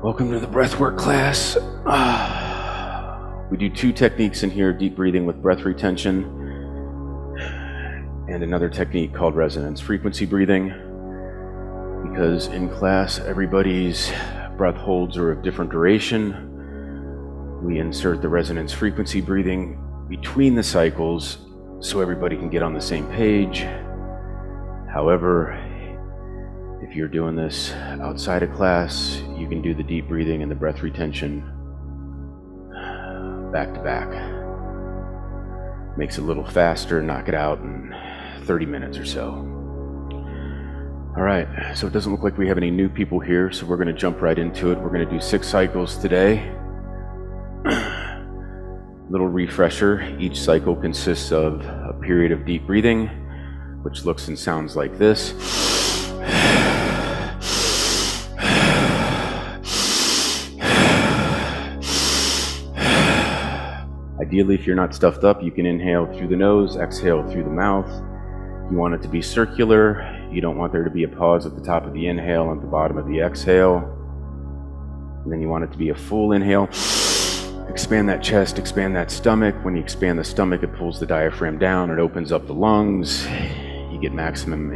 Welcome to the breathwork class. We do two techniques in here, deep breathing with breath retention, and another technique called resonance frequency breathing. Because in class, everybody's breath holds are of different duration, we insert the resonance frequency breathing between the cycles so everybody can get on the same page. However, if you're doing this outside of class, you can do the deep breathing and the breath retention back to back. Makes it a little faster, knock it out in 30 minutes or so. All right, so it doesn't look like we have any new people here, so we're going to jump right into it. We're going to do 6 cycles today. Little refresher, each cycle consists of a period of deep breathing, which looks and sounds like this. Ideally, if you're not stuffed up, you can inhale through the nose, exhale through the mouth. You want it to be circular. You don't want there to be a pause at the top of the inhale and at the bottom of the exhale. And then you want it to be a full inhale. Expand that chest, expand that stomach. When you expand the stomach, it pulls the diaphragm down. It opens up the lungs. You get maximum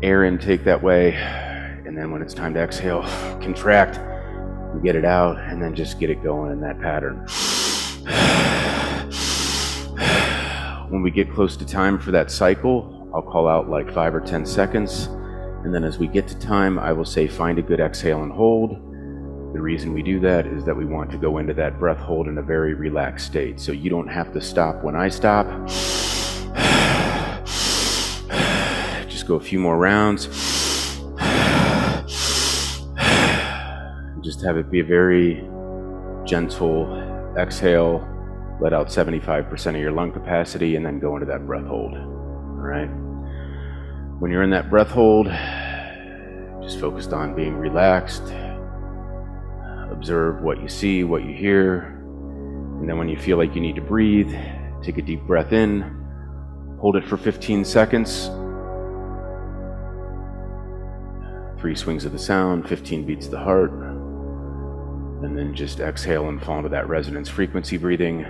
air intake that way. And then when it's time to exhale, contract, you get it out, and then just get it going in that pattern. When we get close to time for that cycle, I'll call out like 5 or 10 seconds. And then as we get to time, I will say, find a good exhale and hold. The reason we do that is that we want to go into that breath hold in a very relaxed state. So you don't have to stop when I stop. Just go a few more rounds. Just have it be a very gentle exhale. Let out 75% of your lung capacity and then go into that breath hold. All right. When you're in that breath hold, just focused on being relaxed. Observe what you see, what you hear. And then when you feel like you need to breathe, take a deep breath in, hold it for 15 seconds. 3 swings of the sound, 15 beats of the heart. And then just exhale and fall into that resonance frequency breathing.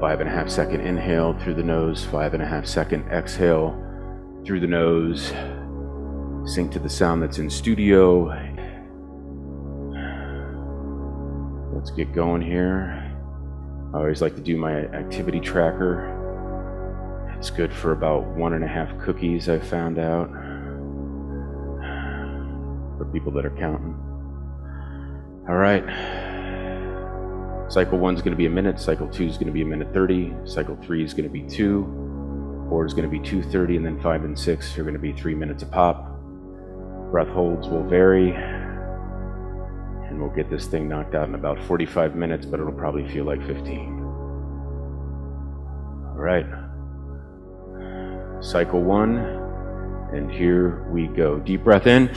5.5 second inhale through the nose, 5.5 second exhale through the nose. Sync to the sound that's in studio. Let's get going here. I always like to do my activity tracker. It's good for about 1.5 cookies, I found out, for people that are counting. All right. Cycle 1 is going to be a minute, cycle 2 is going to be a minute 30, cycle 3 is going to be 2, 4 is going to be 2:30, and then 5 and 6 are going to be 3 minutes a pop. Breath holds will vary, and we'll get this thing knocked out in about 45 minutes, but it'll probably feel like 15. All right. Cycle 1, and here we go. Deep breath in.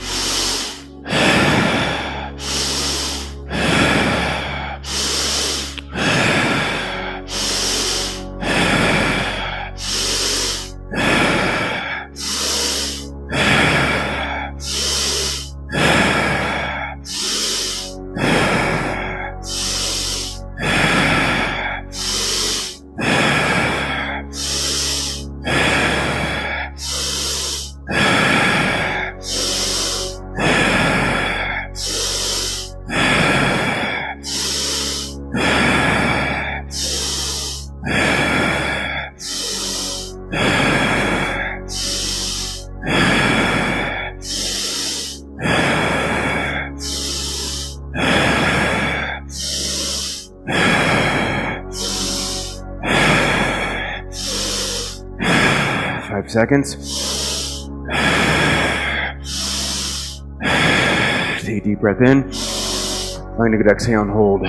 Seconds. Take a deep breath in. Find a good exhale and hold. 5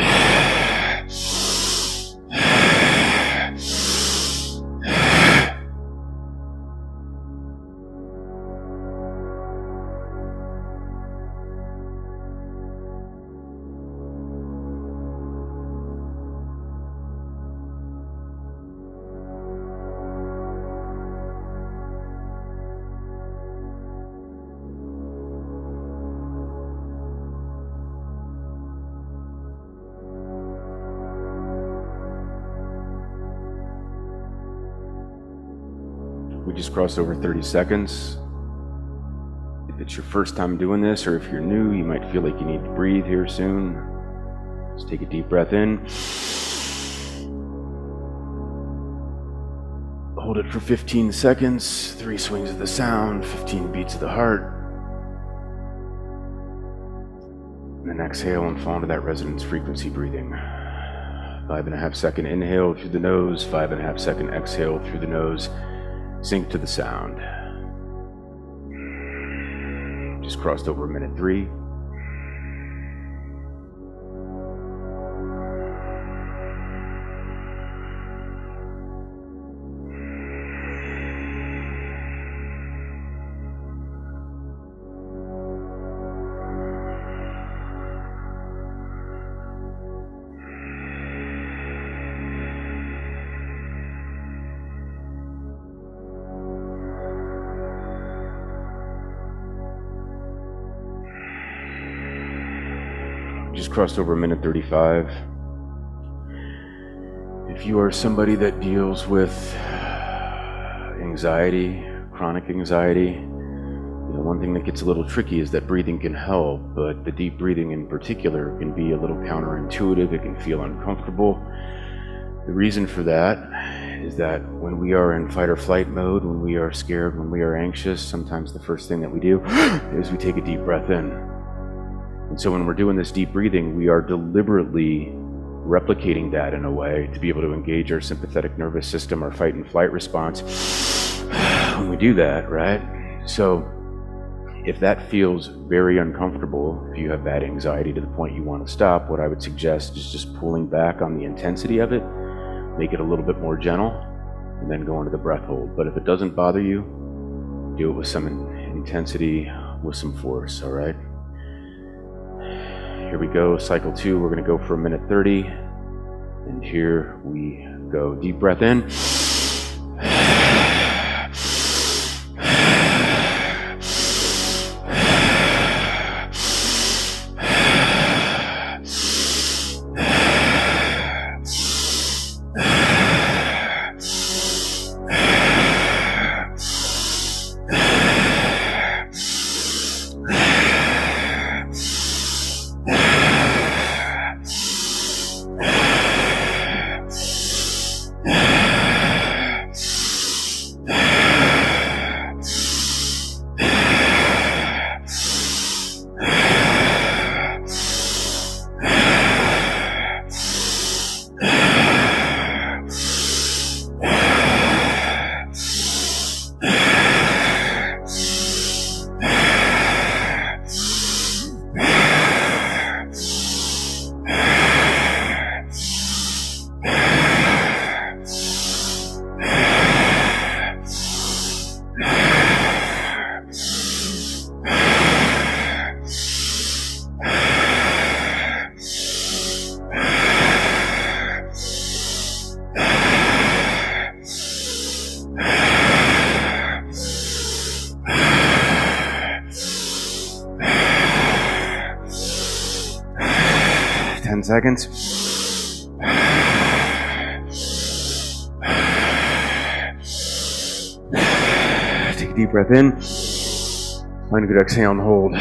just crossed over 30 seconds. If it's your first time doing this, or if you're new, you might feel like you need to breathe here soon. Just take a deep breath in. Hold it for 15 seconds, 3 swings of the sound, 15 beats of the heart. And then exhale and fall into that resonance frequency breathing. 5.5 second inhale through the nose, 5.5 second exhale through the nose. Sync to the sound. Just crossed over minute 3. Just crossed over minute 35. If you are somebody that deals with anxiety, chronic anxiety, one thing that gets a little tricky is that breathing can help, but the deep breathing in particular can be a little counterintuitive. It can feel uncomfortable. The reason for that is that when we are in fight or flight mode, when we are scared, when we are anxious, sometimes the first thing that we do is we take a deep breath in. And so when we're doing this deep breathing, we are deliberately replicating that in a way to be able to engage our sympathetic nervous system, our fight and flight response when we do that, right? So if that feels very uncomfortable, if you have bad anxiety to the point you want to stop, what I would suggest is just pulling back on the intensity of it, make it a little bit more gentle, and then go into the breath hold. But if it doesn't bother you, do it with some intensity, with some force, all right? Here we go, cycle 2, we're gonna go for 1:30. And here we go. Deep breath in. Seconds. Take a deep breath in. Find a good exhale and hold.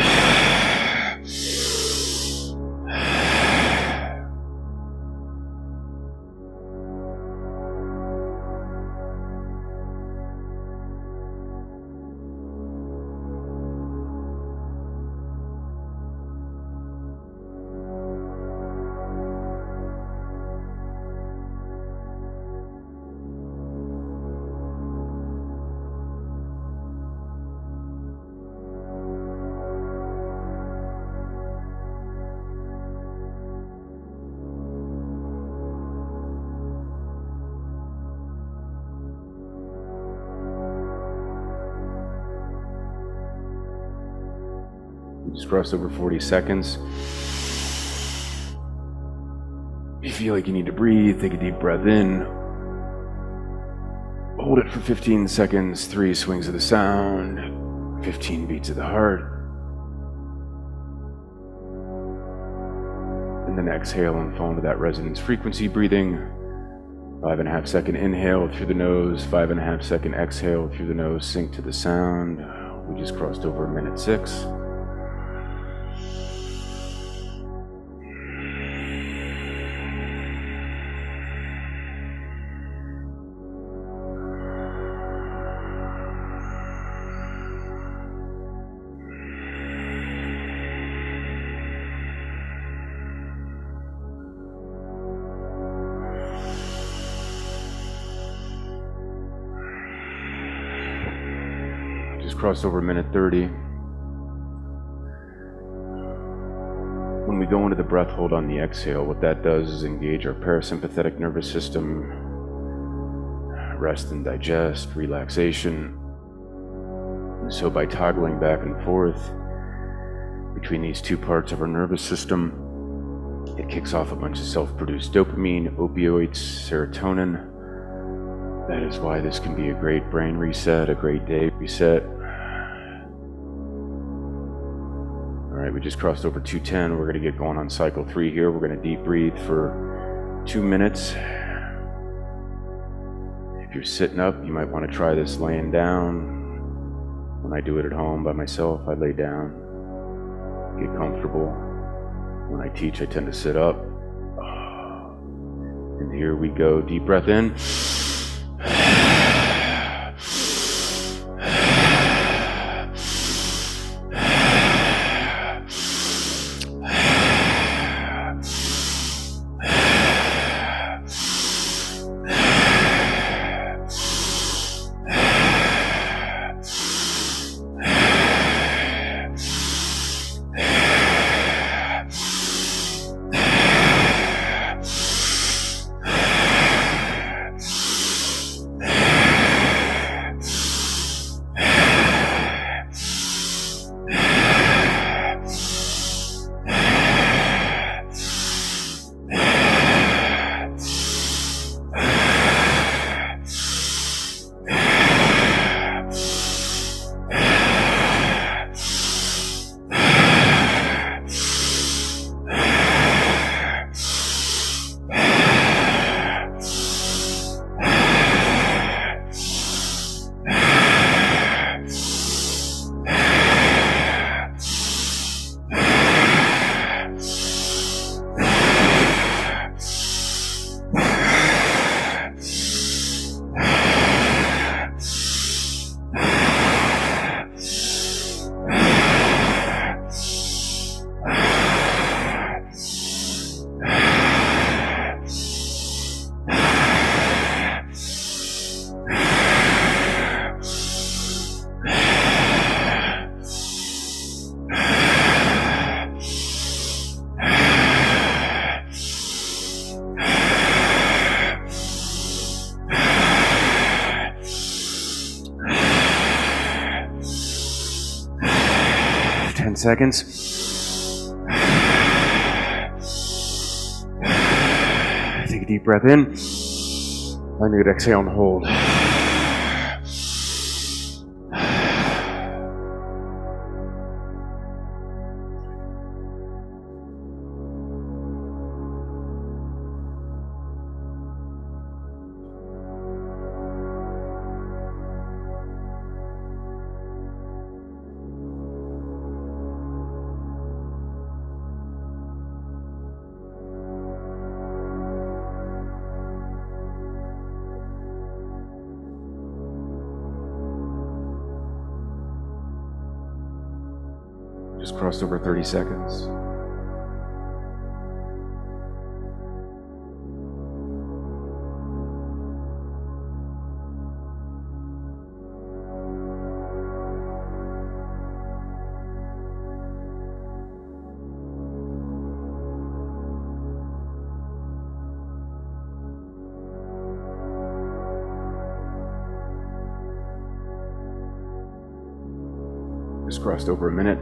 Just crossed over 40 seconds. If you feel like you need to breathe, take a deep breath in. Hold it for 15 seconds, 3 swings of the sound, 15 beats of the heart. And then exhale and fall into that resonance frequency breathing. 5.5 second inhale through the nose, 5.5 second exhale through the nose, sync to the sound. We just crossed over minute 6. Just crossed over minute 30. When we go into the breath hold on the exhale, what that does is engage our parasympathetic nervous system, rest and digest, relaxation. And so by toggling back and forth between these two parts of our nervous system, it kicks off a bunch of self-produced dopamine, opioids, serotonin. That is why this can be a great brain reset, a great day reset. All right, we just crossed over 210. We're going to get going on cycle 3 here. We're going to deep breathe for 2 minutes. If you're sitting up, you might want to try this laying down. When I do it at home by myself, I lay down, get comfortable. When I teach, I tend to sit up. And here we go. Deep breath in. Seconds. Take a deep breath in. Find a good exhale and hold. Just crossed over 30 seconds. Just crossed over a minute.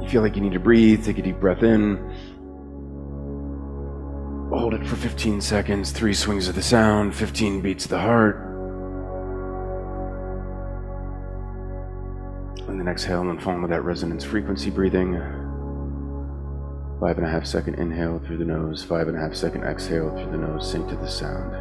You feel like you need to breathe, take a deep breath in. Hold it for 15 seconds, 3 swings of the sound, 15 beats of the heart. And then exhale and fall into that resonance frequency breathing. 5.5 second inhale through the nose, 5.5 second exhale through the nose, sync to the sound.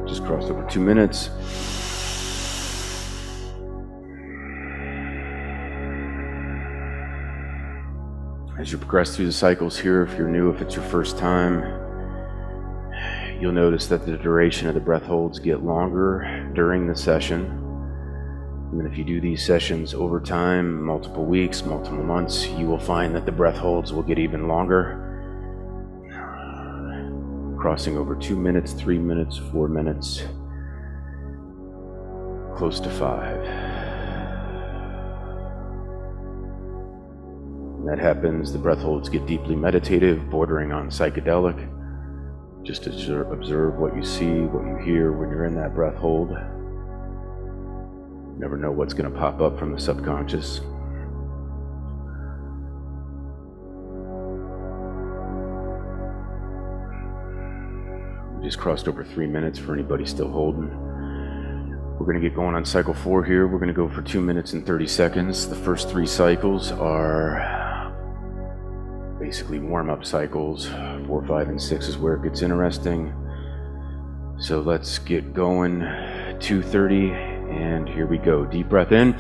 Just crossed over 2 minutes. As you progress through the cycles here, if you're new, if it's your first time, you'll notice that the duration of the breath holds get longer during the session. And then if you do these sessions over time, multiple weeks, multiple months, you will find that the breath holds will get even longer. Crossing over 2 minutes, 3 minutes, 4 minutes, close to 5. When that happens, the breath holds get deeply meditative, bordering on psychedelic. Just observe what you see, what you hear when you're in that breath hold. You never know what's going to pop up from the subconscious. We just crossed over 3 minutes for anybody still holding. We're going to get going on cycle 4 here. We're going to go for 2 minutes and 30 seconds. The first 3 cycles are basically warm-up cycles. 4, 5, and 6 is where it gets interesting. So let's get going. 2:30, and here we go. Deep breath in.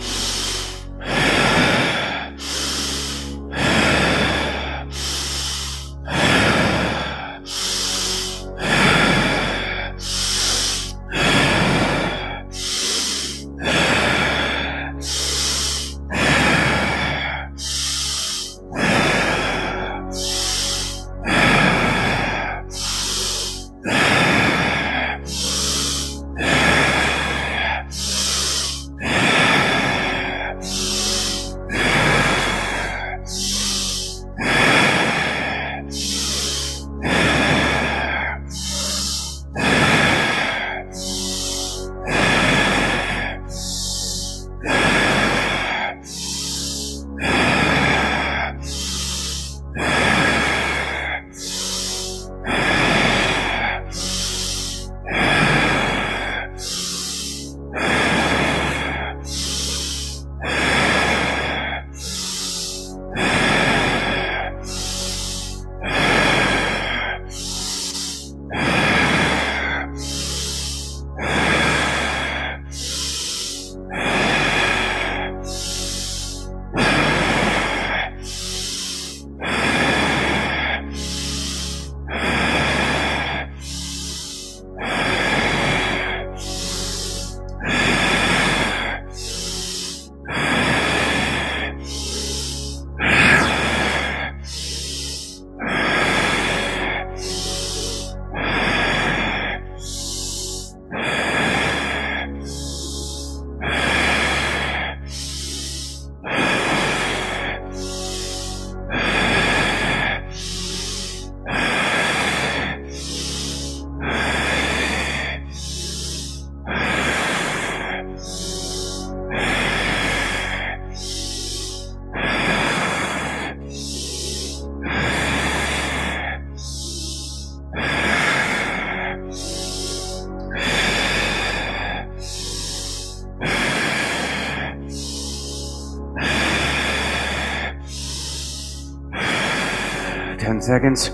Seconds.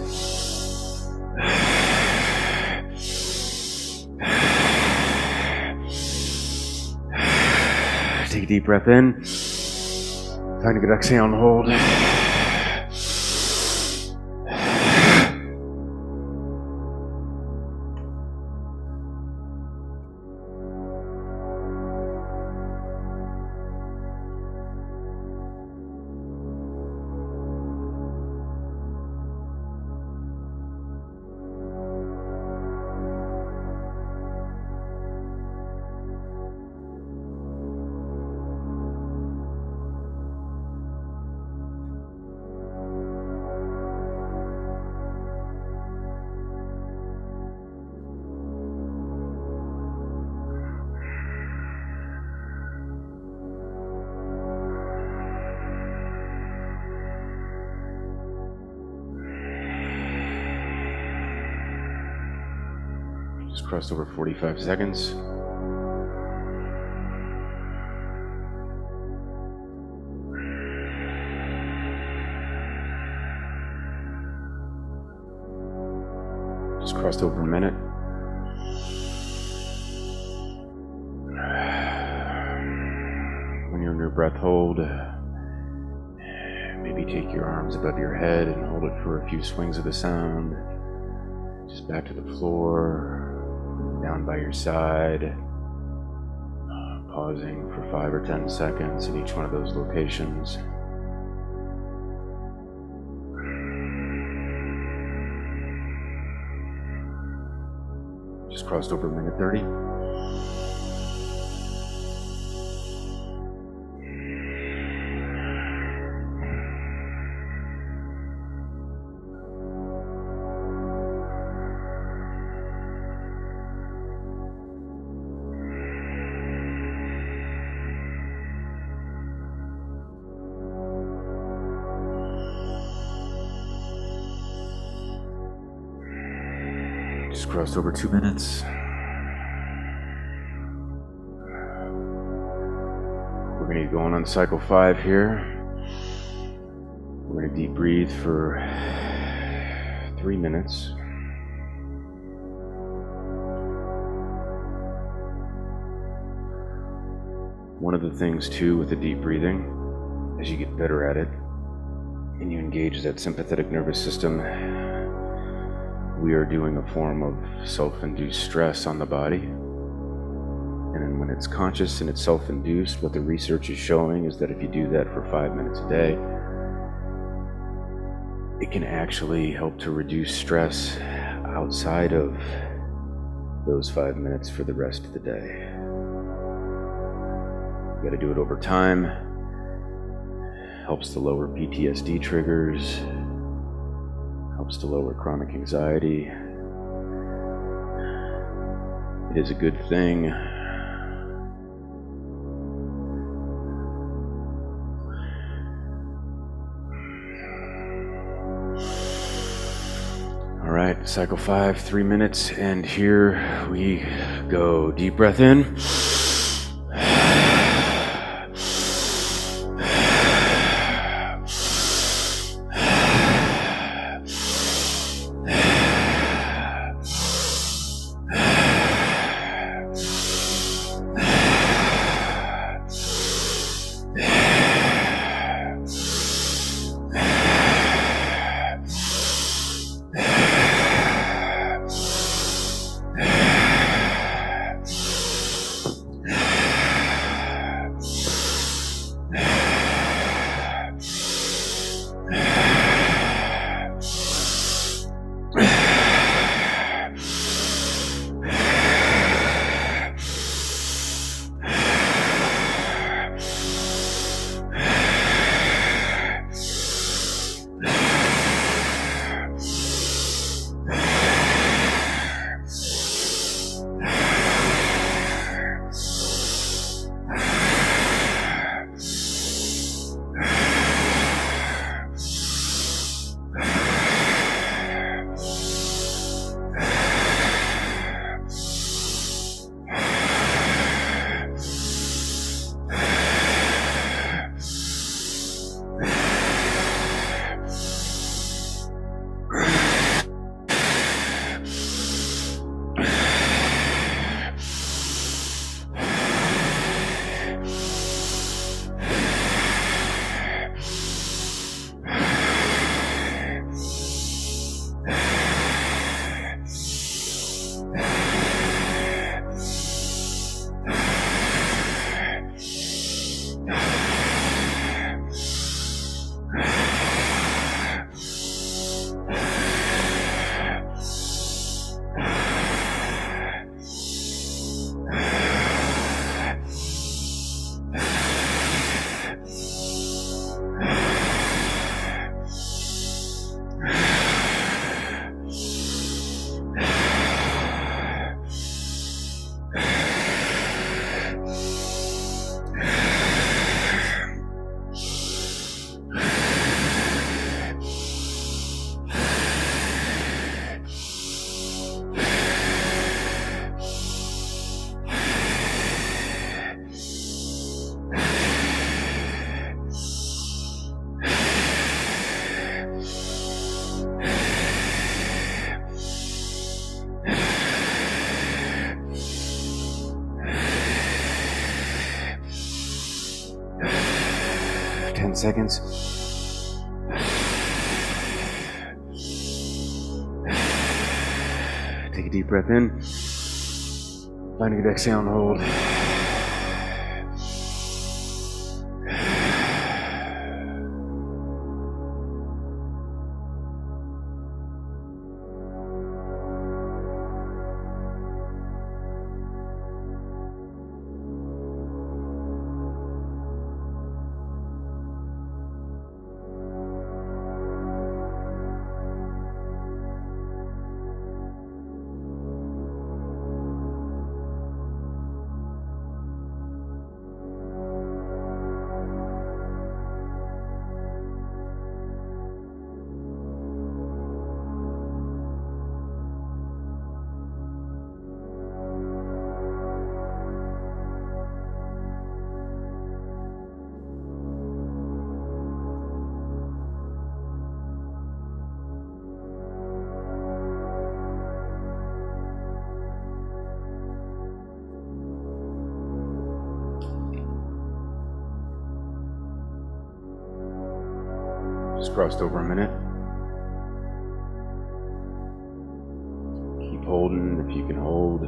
Take a deep breath in. Time to get exhale and hold. crossed over 45 seconds. Just crossed over a minute. When you're under breath hold, maybe take your arms above your head and hold it for a few swings of the sound. Just back to the floor, down by your side, pausing for 5 or 10 seconds in each one of those locations. Just crossed over a minute 30. Just crossed over 2 minutes. We're going to get going on cycle 5 here. We're going to deep breathe for 3 minutes. One of the things too with the deep breathing, as you get better at it and you engage that sympathetic nervous system, we are doing a form of self-induced stress on the body. And then when it's conscious and it's self-induced, what the research is showing is that if you do that for 5 minutes a day, it can actually help to reduce stress outside of those 5 minutes for the rest of the day. You gotta do it over time. Helps to lower PTSD triggers. Helps to lower chronic anxiety. It is a good thing. All right, cycle 5, 3 minutes, and here we go. Deep breath in. 10 seconds. Take a deep breath in. Find a good exhale and hold. Just crossed over a minute. Keep holding if you can hold.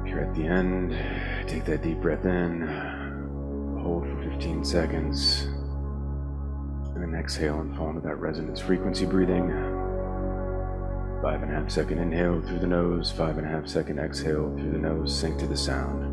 If you're at the end, take that deep breath in, hold for 15 seconds, and then exhale and fall into that resonance frequency breathing. 5.5 second inhale through the nose, 5.5 second exhale through the nose, sync to the sound.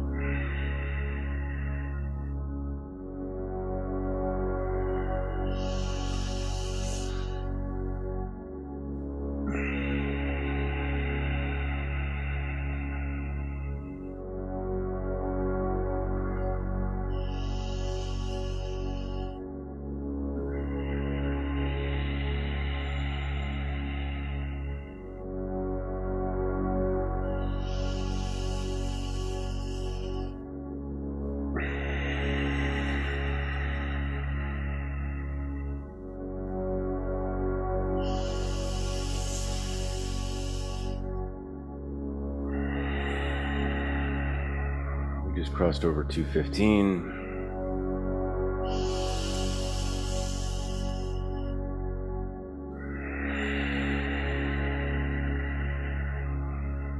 Just crossed over 215.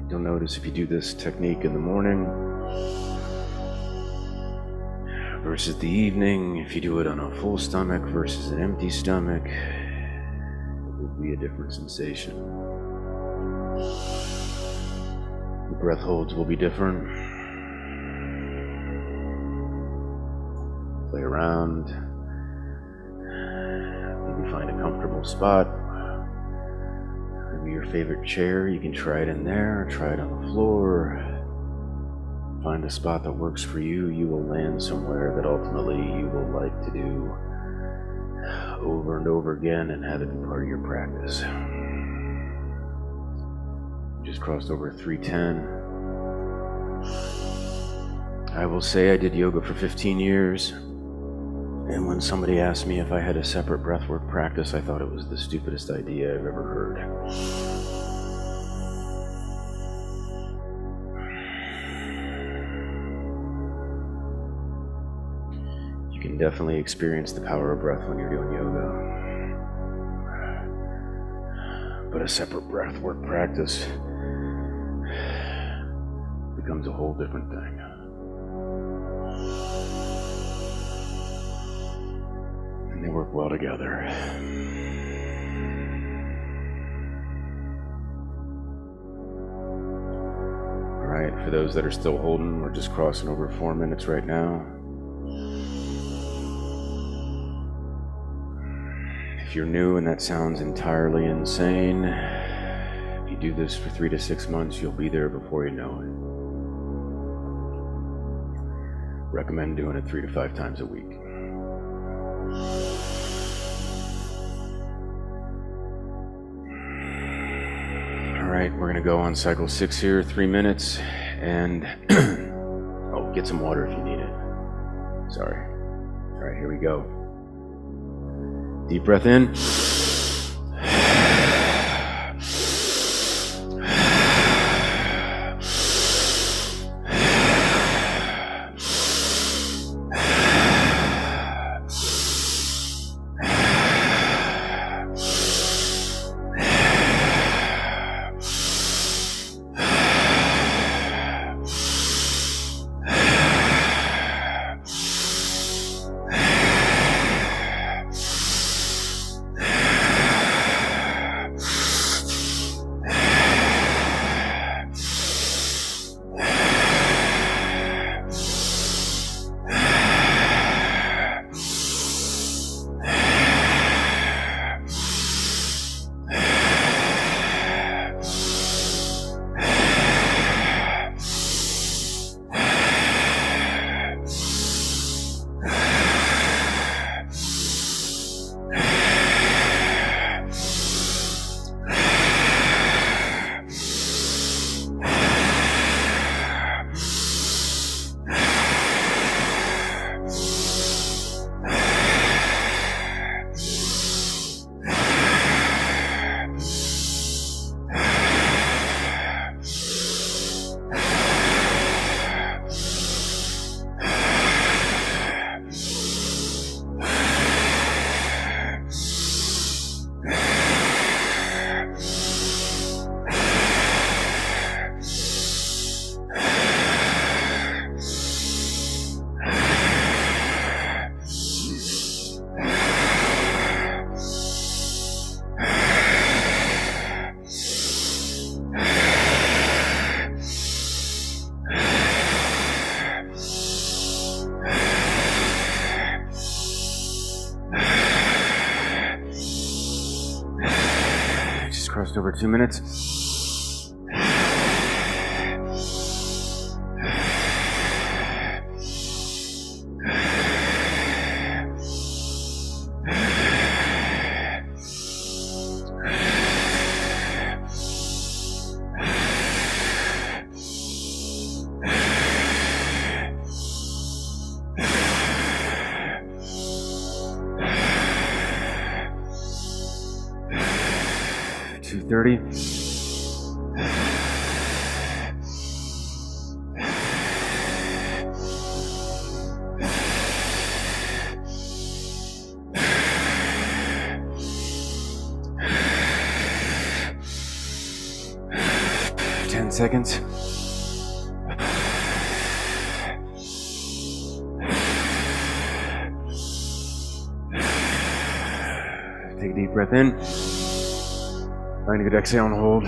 You'll notice if you do this technique in the morning versus the evening, if you do it on a full stomach versus an empty stomach, it will be a different sensation. The breath holds will be different. Play around, maybe find a comfortable spot, maybe your favorite chair, you can try it in there, try it on the floor, find a spot that works for you. You will land somewhere that ultimately you will like to do over and over again and have it be part of your practice. Just crossed over 310. I will say I did yoga for 15 years. And when somebody asked me if I had a separate breathwork practice, I thought it was the stupidest idea I've ever heard. You can definitely experience the power of breath when you're doing yoga. But a separate breathwork practice becomes a whole different thing. They work well together. All right, for those that are still holding, we're just crossing over 4 minutes right now. If you're new and that sounds entirely insane, if you do this for 3 to 6 months, you'll be there before you know it. Recommend doing it 3 to 5 times a week. All right, we're gonna go on cycle 6 here, 3 minutes, and oh, get some water if you need it. Sorry. All right, here we go. Deep breath in. crossed over 2 minutes. 230. Seconds. Take a deep breath in. Find a good exhale and hold.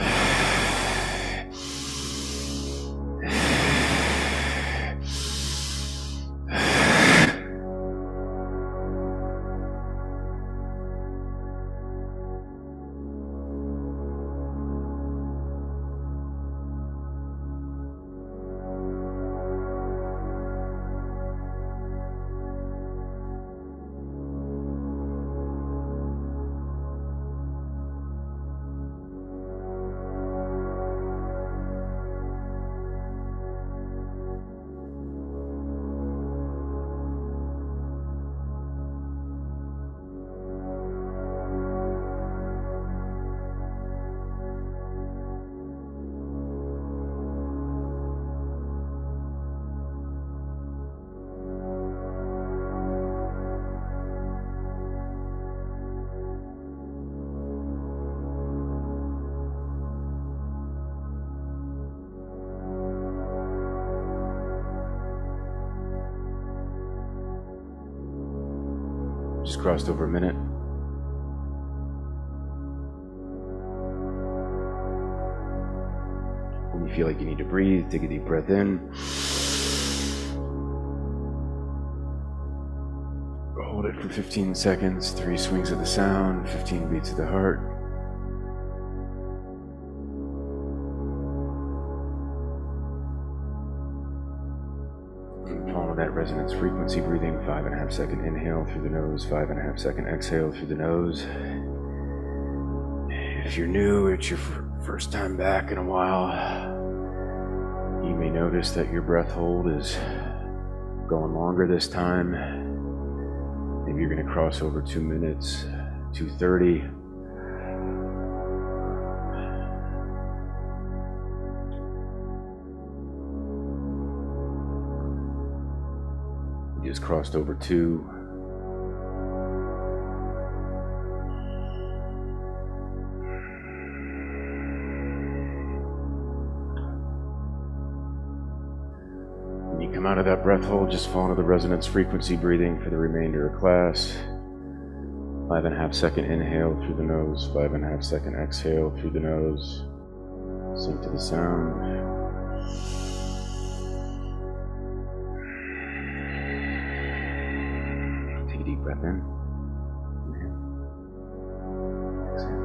Just crossed over a minute. When you feel like you need to breathe, take a deep breath in. Hold it for 15 seconds, 3 swings of the sound, 15 beats of the heart. Follow that resonance frequency breathing, 5.5 second inhale through the nose, 5.5 second exhale through the nose. If you're new, it's your first time back in a while, you may notice that your breath hold is going longer this time. Maybe you're going to cross over 2 minutes, 2:30. Just crossed over 2. When you come out of that breath hold, just follow the resonance frequency breathing for the remainder of class. 5.5 second inhale through the nose, 5.5 second exhale through the nose. Sync to the sound. Deep breath in. Inhale. Exhale.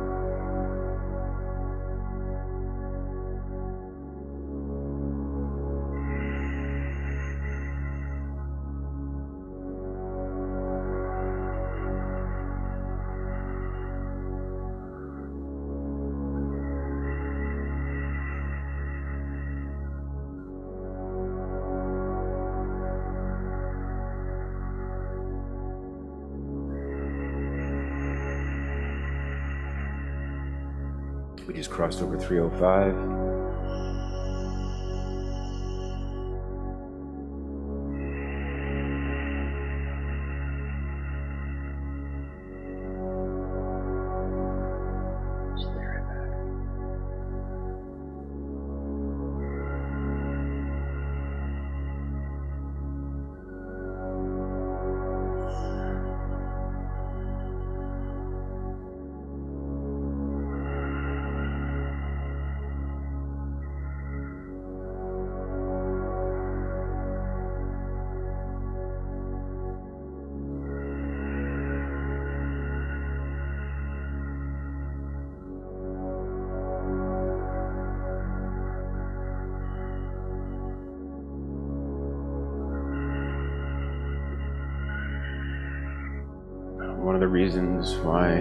We just crossed over 305. Just lay right back. one of the reasons why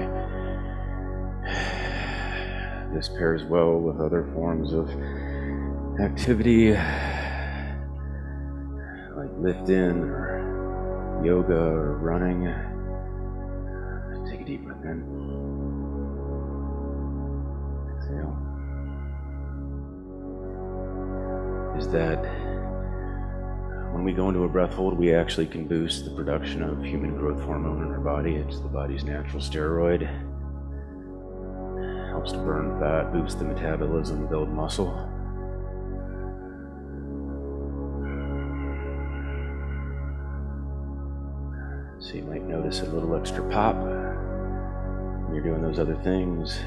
this pairs well with other forms of activity like lifting or yoga or running. Take a deep breath in. Exhale. Is that when we go into a breath hold, we actually can boost the production of human growth hormone in our body. It's the body's natural steroid. Helps to burn fat, boost the metabolism, build muscle. So you might notice a little extra pop when you're doing those other things.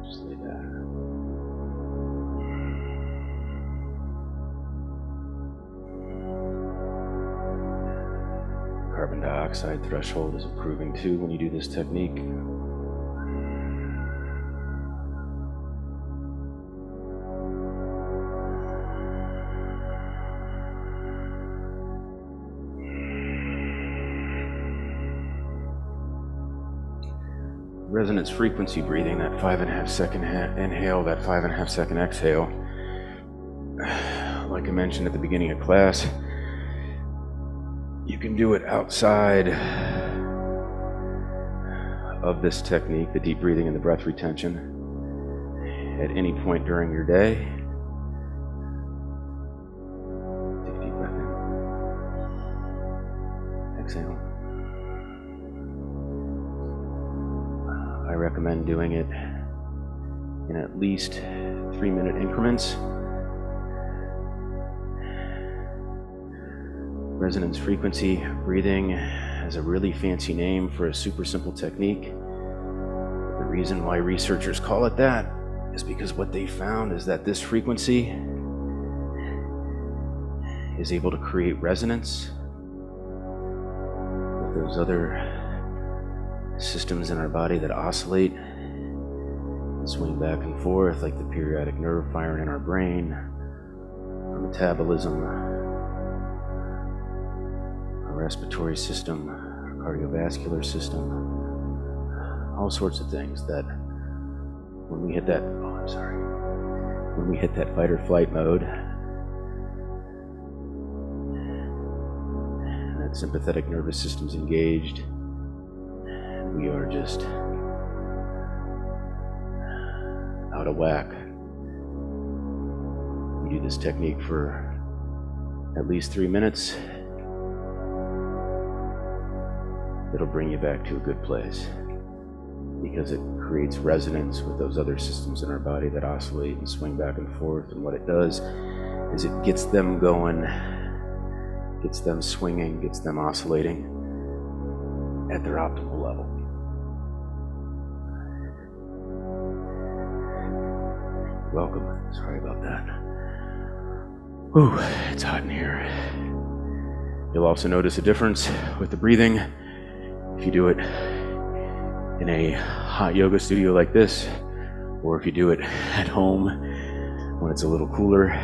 Just like that. Carbon dioxide threshold is improving too when you do this technique. Resonance frequency breathing, that 5.5 second inhale, that 5.5 second exhale. Like I mentioned at the beginning of class, you can do it outside of this technique, the deep breathing and the breath retention, at any point during your day. Take a deep breath in. Exhale. I recommend doing it in at least 3-minute increments. Resonance frequency breathing has a really fancy name for a super simple technique. The reason why researchers call it that is because what they found is that this frequency is able to create resonance with those other systems in our body that oscillate and swing back and forth, like the periodic nerve firing in our brain, our metabolism, our respiratory system, our cardiovascular system, all sorts of things that when we hit that, when we hit that fight or flight mode, and that sympathetic nervous system's engaged, we are just out of whack. We do this technique for at least 3 minutes. It'll bring you back to a good place because it creates resonance with those other systems in our body that oscillate and swing back and forth. And what it does is it gets them going, gets them swinging, gets them oscillating at their optimal level. Welcome. Sorry about that. Whew, it's hot in here. You'll also notice a difference with the breathing if you do it in a hot yoga studio like this, or if you do it at home when it's a little cooler.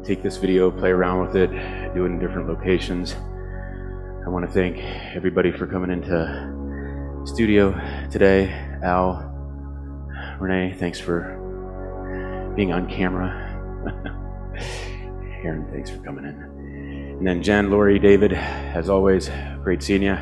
Take this video, play around with it, do it in different locations. I want to thank everybody for coming into studio today. Al, Renee, thanks for being on camera. Aaron, thanks for coming in. And then Jen, Lori, David, as always, great seeing you.